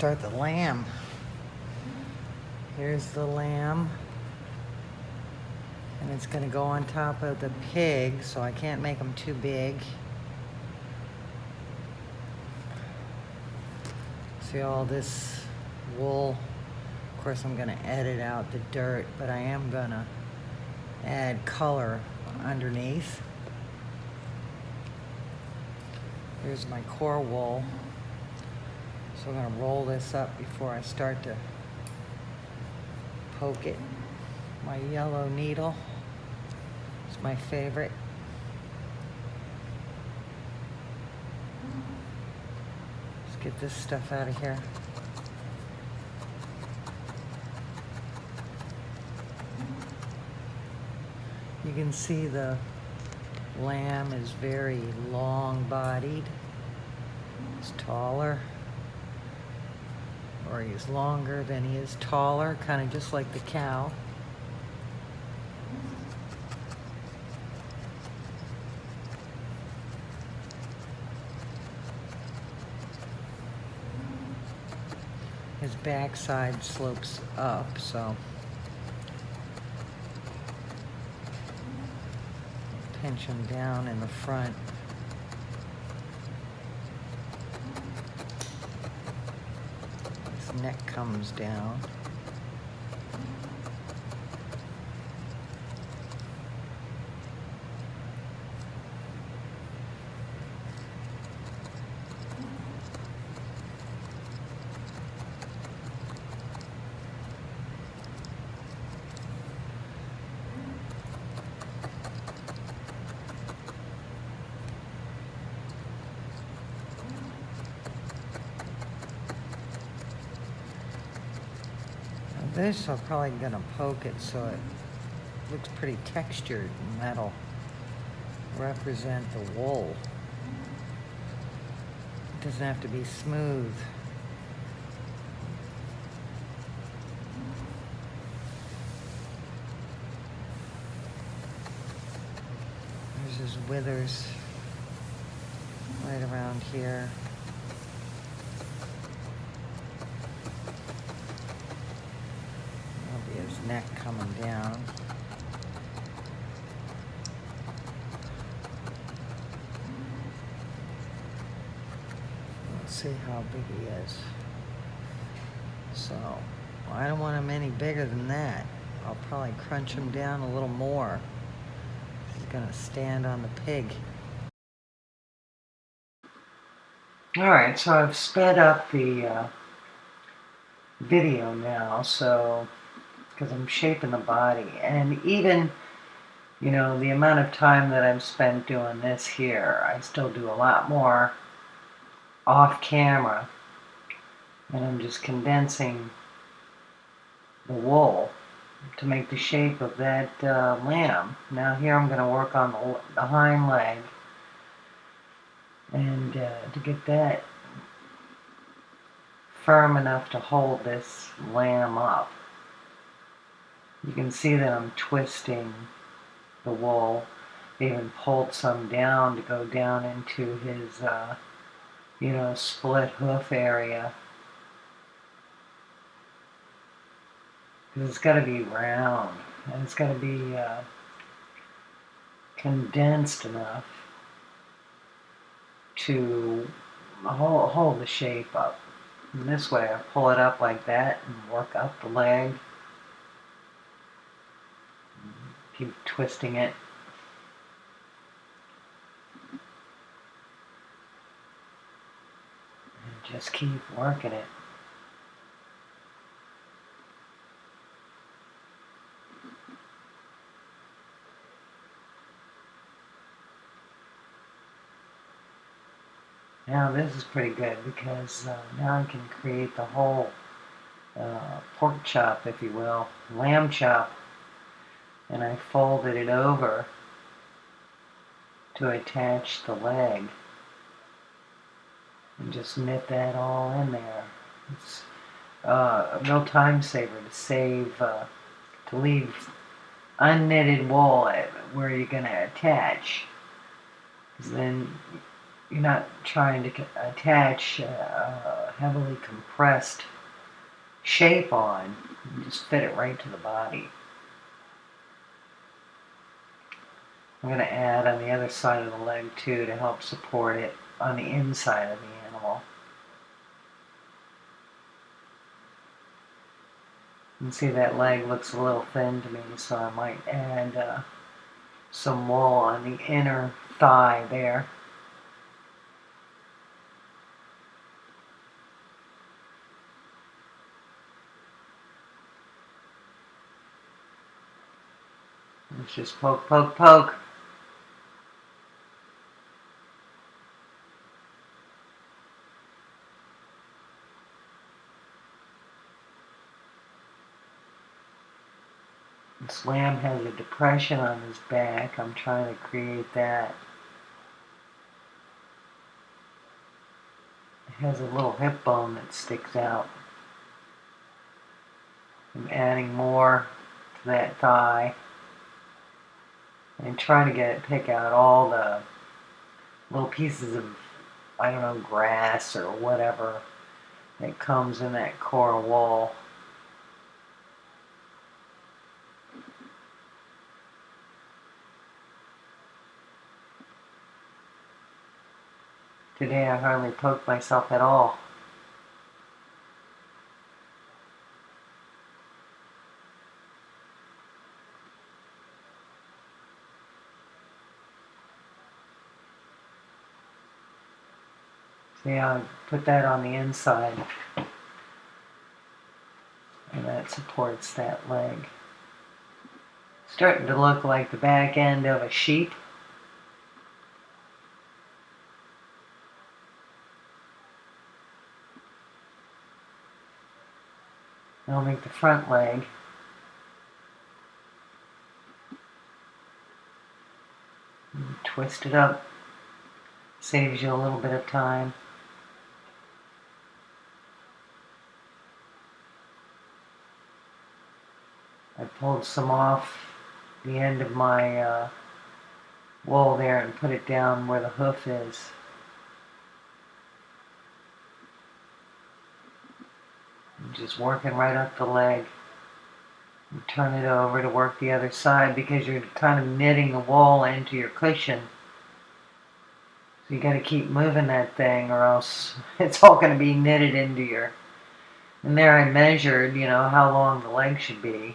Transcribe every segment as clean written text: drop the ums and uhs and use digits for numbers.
start the lamb. Here's the lamb. And it's going to go on top of the pig, so I can't make them too big. See all this wool? Of course, I'm going to edit out the dirt, but I am going to add color underneath. Here's my core wool. So I'm going to roll this up before I start to poke it. My yellow needle is my favorite. Let's get this stuff out of here. You can see the lamb is very long-bodied. He's taller, or he's longer than he is taller, kind of just like the cow. His backside slopes up, so pinch him down in the front. His neck comes down. This I'm probably gonna poke it so it looks pretty textured, and that'll represent the wool. It doesn't have to be smooth. There's his withers right around here. His neck coming down. Let's see how big he is. So, I don't want him any bigger than that. I'll probably crunch him down a little more. He's gonna stand on the pig. Alright, so I've sped up the video now, so because I'm shaping the body, and even, you know, the amount of time that I've spent doing this here, I still do a lot more off camera, and I'm just condensing the wool to make the shape of that lamb. Now here I'm going to work on the hind leg, and to get that firm enough to hold this lamb up. You can see that I'm twisting the wool. I even pulled some down to go down into his, you know, split hoof area. Because it's got to be round, and it's got to be condensed enough to hold the shape up. And this way I pull it up like that and work up the leg. Keep twisting it. And just keep working it. Now this is pretty good because now I can create the whole pork chop, if you will, lamb chop. And I folded it over to attach the leg and just knit that all in there. It's a real time saver to save, to leave unknitted wool where you're going to attach, because then you're not trying to attach a heavily compressed shape on. You just fit it right to the body. I'm going to add on the other side of the leg too to help support it on the inside of the animal. You can see that leg looks a little thin to me, so I might add some wool on the inner thigh there. Let's just poke, poke, poke. This lamb has a depression on his back. I'm trying to create that. It has a little hip bone that sticks out. I'm adding more to that thigh and trying to pick out all the little pieces of, I don't know, grass or whatever that comes in that core wool. Today I hardly poked myself at all. See how I put that on the inside, and that supports that leg. Starting to look like the back end of a sheep. I'll make the front leg. Twist it up. Saves you a little bit of time. I pulled some off the end of my wool there and put it down where the hoof is. I'm just working right up the leg. And turn it over to work the other side because you're kind of knitting the wool into your cushion. So you got to keep moving that thing or else it's all going to be knitted into your... And there I measured, how long the leg should be.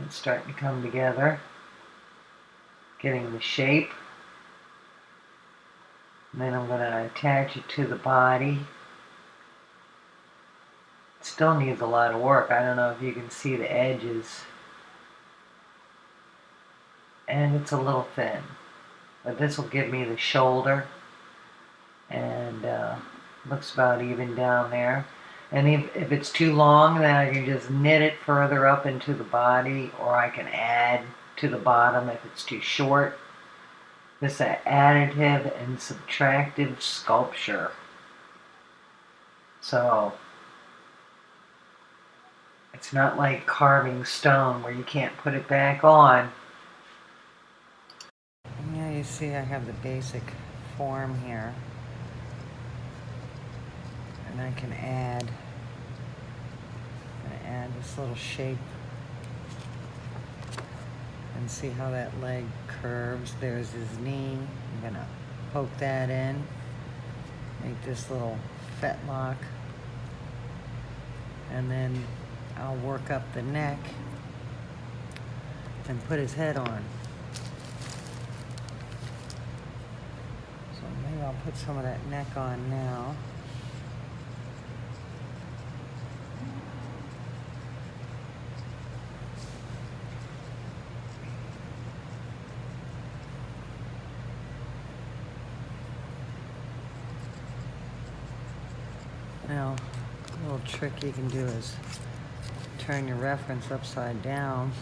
It's starting to come together, getting the shape. And then I'm going to attach it to the body. It still needs a lot of work. I don't know if you can see the edges. And it's a little thin. But this will give me the shoulder. And looks about even down there. And if it's too long, then I can just knit it further up into the body, or I can add to the bottom if it's too short. This is additive and subtractive sculpture. So it's not like carving stone where you can't put it back on. Yeah, you see I have the basic form here. And I can add this little shape and see how that leg curves. There's his knee. I'm gonna poke that in, make this little fetlock, and then I'll work up the neck and put his head on. So maybe I'll put some of that neck on now. Now, a little trick you can do is turn your reference upside down,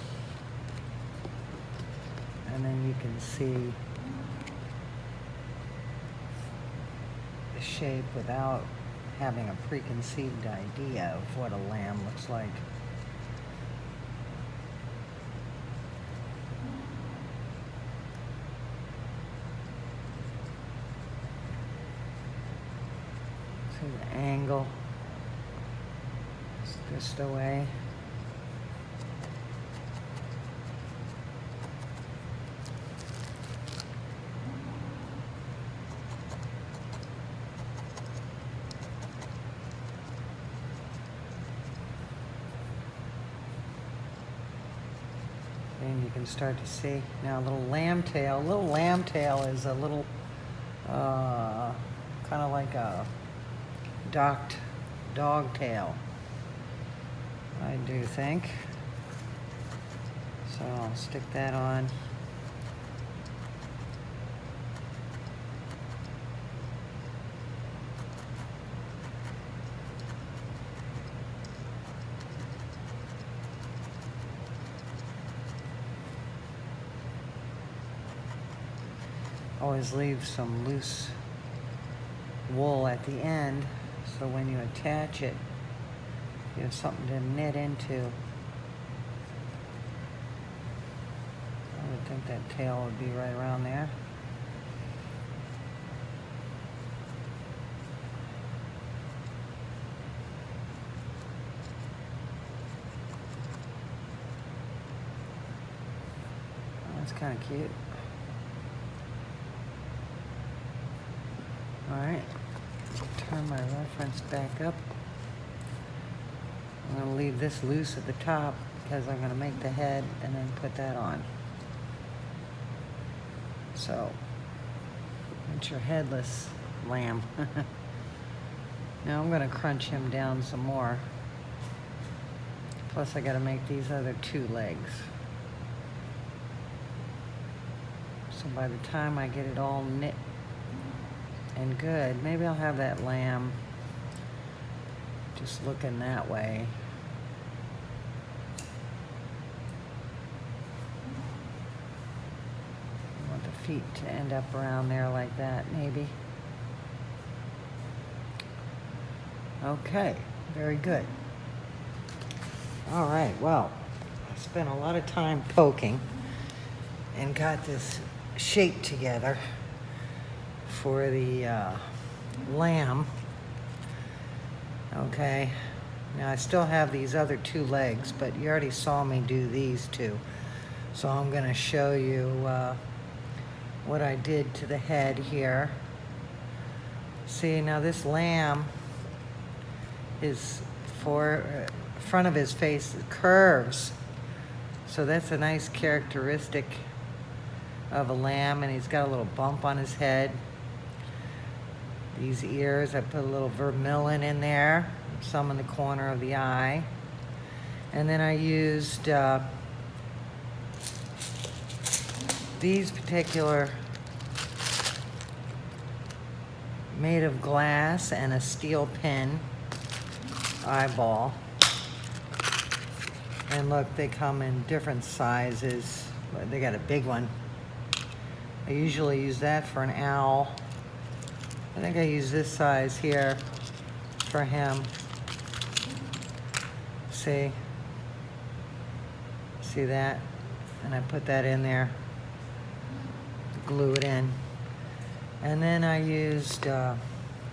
and then you can see the shape without having a preconceived idea of what a lamb looks like. See the angle. It's just away. And you can start to see now a little lamb tail. Little lamb tail is a little kind of like a docked dog tail, I do think. So I'll stick that on. Always leave some loose wool at the end, so when you attach it, you have something to knit into. I would think that tail would be right around there. Oh, that's kind of cute. Alright, turn my reference back up. I'm going to leave this loose at the top because I'm going to make the head and then put that on. So, it's your headless lamb. Now I'm going to crunch him down some more. Plus I got to make these other two legs. So by the time I get it all knit and good, maybe I'll have that lamb just looking that way. I want the feet to end up around there like that, maybe. Okay, very good. All right, well, I spent a lot of time poking and got this shape together for the lamb. Okay, now I still have these other two legs, but you already saw me do these two. So I'm going to show you what I did to the head here. See, now this lamb is front of his face curves. So that's a nice characteristic of a lamb, and he's got a little bump on his head. These ears, I put a little vermilion in there, some in the corner of the eye. And then I used these particular made of glass and a steel pin eyeball. And look, they come in different sizes. They got a big one. I usually use that for an owl. I think I use this size here for him. See that? And I put that in there, glue it in. And then I used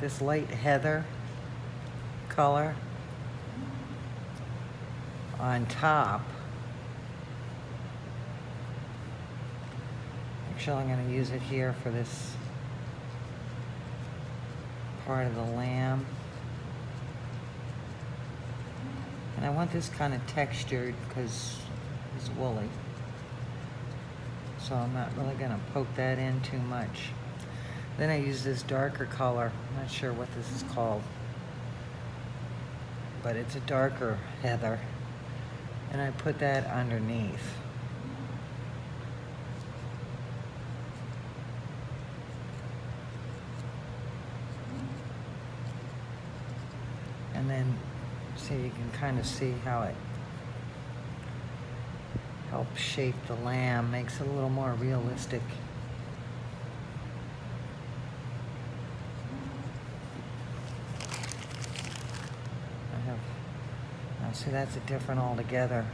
this light heather color on top. Actually, I'm going to use it here for this part of the lamb. And I want this kind of textured because it's woolly. So I'm not really going to poke that in too much. Then I use this darker color. I'm not sure what this is called, but it's a darker heather. And I put that underneath. And then, so you can kind of see how it helps shape the lamb, makes it a little more realistic. Now see, that's a different altogether.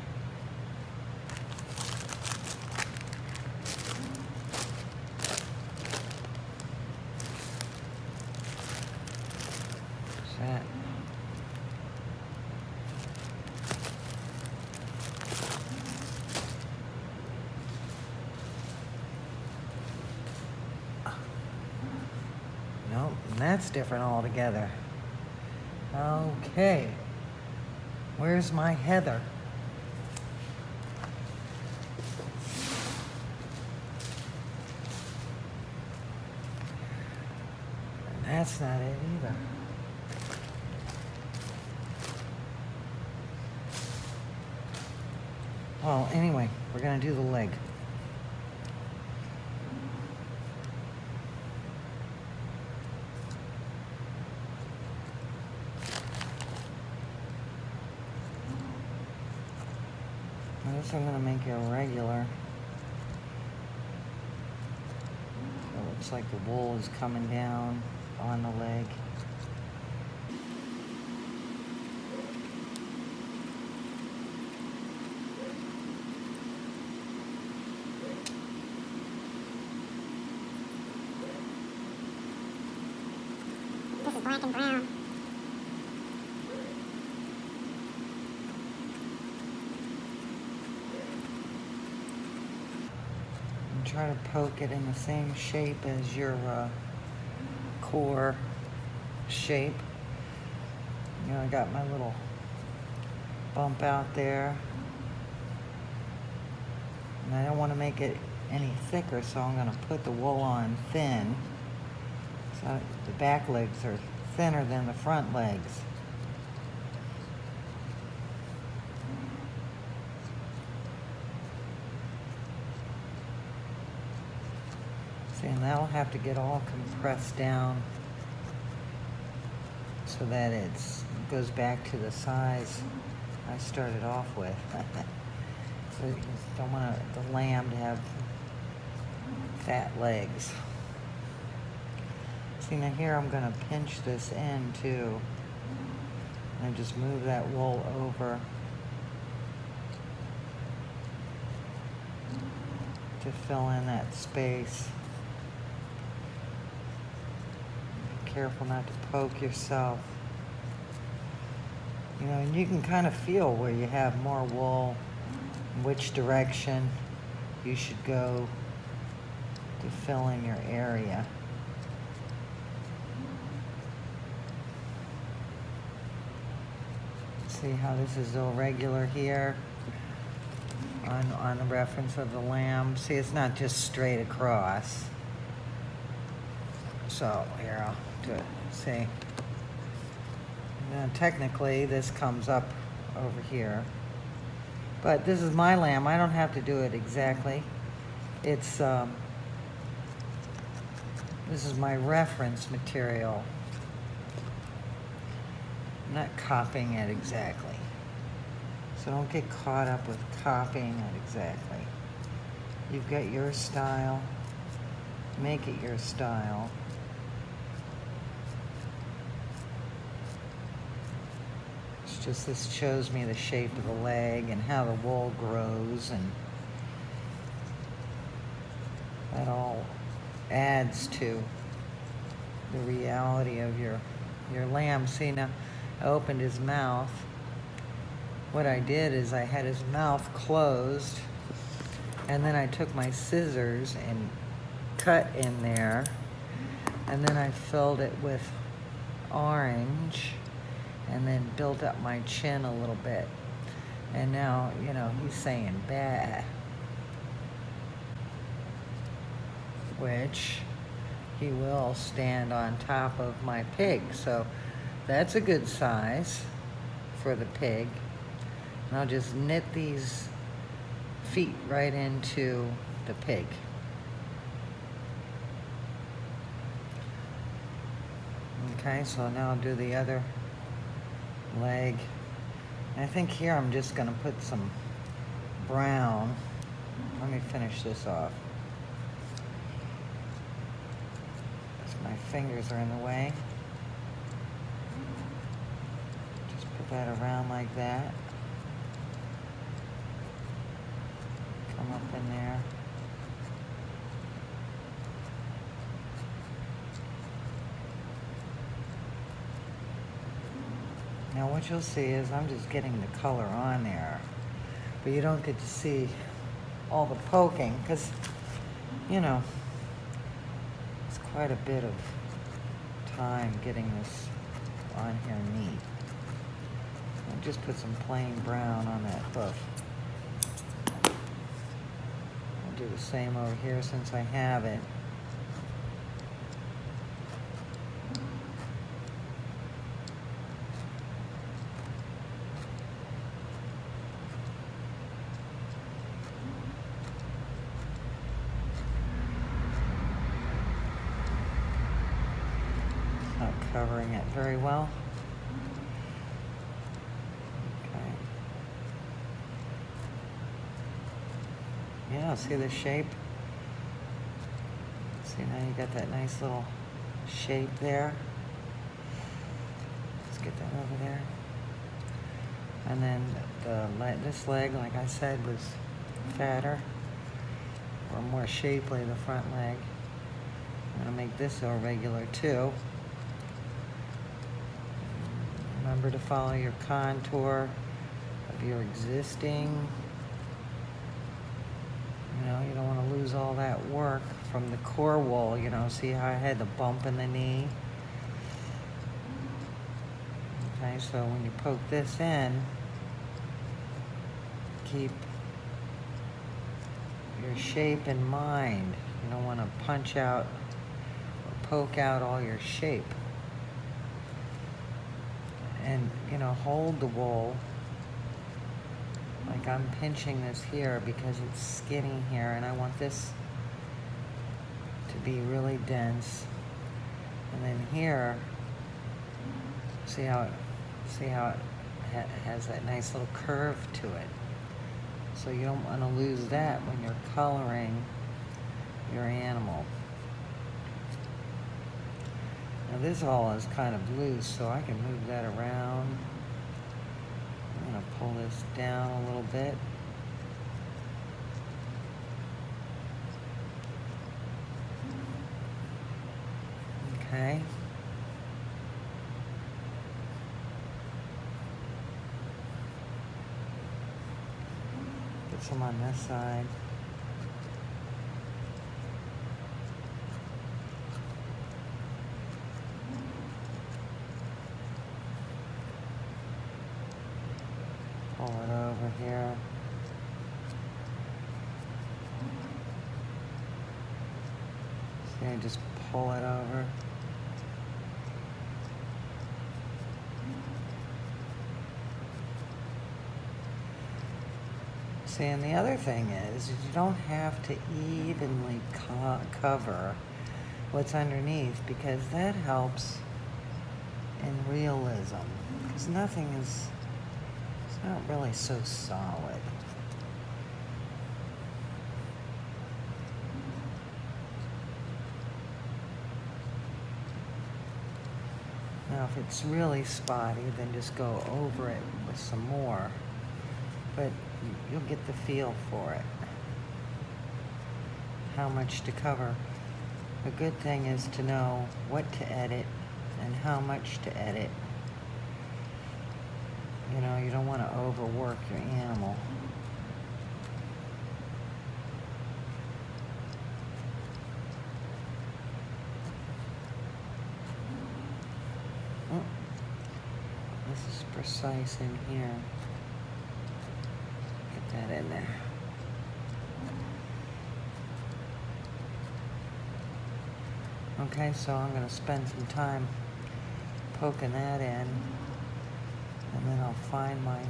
Nope, and that's different altogether. Okay. Where's my heather? And that's not it either. Well, anyway, we're gonna do the leg. This I'm gonna make irregular. It looks like the wool is coming down on the leg. This is black and brown. And try to poke it in the same shape as your core shape. You know, I got my little bump out there. And I don't want to make it any thicker, so I'm going to put the wool on thin. So the back legs are thinner than the front legs. See, and that'll have to get all compressed down so that it goes back to the size I started off with. So you just don't want the lamb to have fat legs. See, now here I'm going to pinch this in too, and just move that wool over to fill in that space. Be careful not to poke yourself. You know, and you can kind of feel where you have more wool, which direction you should go to fill in your area. See how this is irregular here on the reference of the lamb. See, it's not just straight across. So here, I'll do it. See? Now technically this comes up over here. But this is my lamb. I don't have to do it exactly. It's this is my reference material. I'm not copying it exactly. So don't get caught up with copying it exactly. You've got your style. Make it your style. It's just this shows me the shape of the leg and how the wool grows, and that all adds to the reality of your lamb. See, now I opened his mouth. What I did is I had his mouth closed, and then I took my scissors and cut in there, and then I filled it with orange, and then built up my chin a little bit. And now, you know, he's saying bah, which he will stand on top of my pig. So that's a good size for the pig. And I'll just knit these feet right into the pig. Okay, so now I'll do the other leg. And I think here I'm just going to put some brown. Let me finish this off. My fingers are in the way. Just put that around like that. Come up in there. Now what you'll see is I'm just getting the color on there, but you don't get to see all the poking because, you know, quite a bit of time getting this on here neat. I'll just put some plain brown on that hoof. I'll do the same over here since I have it. Not covering it very well. Okay. Yeah, see the shape? See, now you got that nice little shape there. Let's get that over there. And then this leg, like I said, was fatter or more shapely, the front leg. I'm gonna make this irregular too. Remember to follow your contour of your existing. You know, you don't want to lose all that work from the core wool. You know, see how I had the bump in the knee? Okay, so when you poke this in, keep your shape in mind. You don't want to punch out or poke out all your shape. And, you know, hold the wool. Like I'm pinching this here because it's skinny here, and I want this to be really dense. And then here, see how it has that nice little curve to it. So you don't want to lose that when you're coloring your animal. Now this all is kind of loose, so I can move that around. I'm going to pull this down a little bit. Okay. Put some on this side. Pull it over here. See, I just pull it over. See, and the other thing is you don't have to evenly cover what's underneath, because that helps in realism. Because nothing is, it's not really so solid. Now, if it's really spotty, then just go over it with some more. But you'll get the feel for it. How much to cover. A good thing is to know what to edit and how much to edit. You know, you don't want to overwork your animal. This is precise in here. Get that in there. Okay, so I'm going to spend some time poking that in, and then I'll find my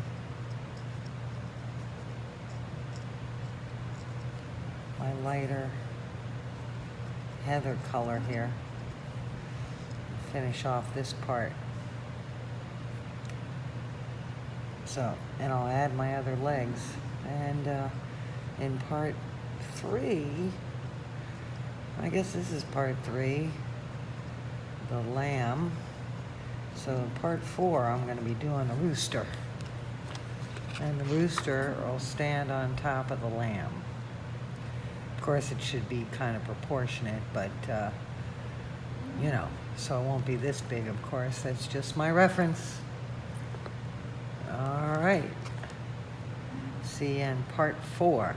lighter heather color here. Finish off this part. So, and I'll add my other legs. And in part 3, I guess this is part 3, the lamb. So in part 4, I'm going to be doing the rooster. And the rooster will stand on top of the lamb. Of course, it should be kind of proportionate, but, you know, so it won't be this big, of course. That's just my reference. All right. See you in part 4.